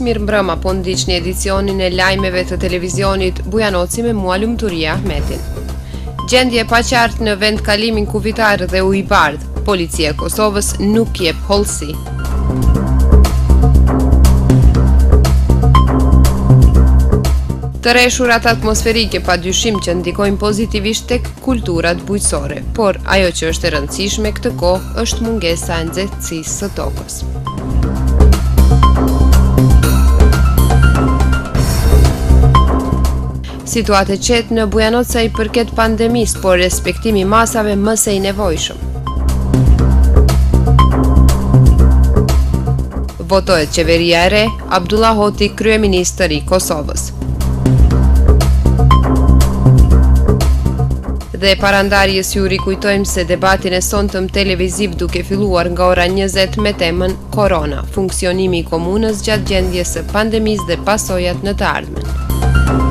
Mirë mbrëma, po ndiqni edicionin e lajmeve të televizionit Bujanoci me mua Lumturia Ahmetin. Gjendje pa qartë në vendkalimin kufitar dhe ujë bardh, policia e Kosovës nuk jep hollësi. Të reshurat atmosferike pa dyshim që ndikojnë pozitivisht tek kulturat bujqësore, por ajo që është e rëndësishme këtë kohë është mungesa e nxehtësisë së tokës. Situatë e qetë në Bujanoc sa i përket pandemisë, por respektimi masave më së i nevojshëm. Votohet qeveria e re, Abdullah Hoti kryeministër i Kosovës. Dhe parandarjes ju rikujtojmë se debatin e sonte televiziv duke filluar nga ora 20 me temën Korona, funksionimi i komunës gjatë gjendjes së pandemisë dhe pasojat në të ardhmen.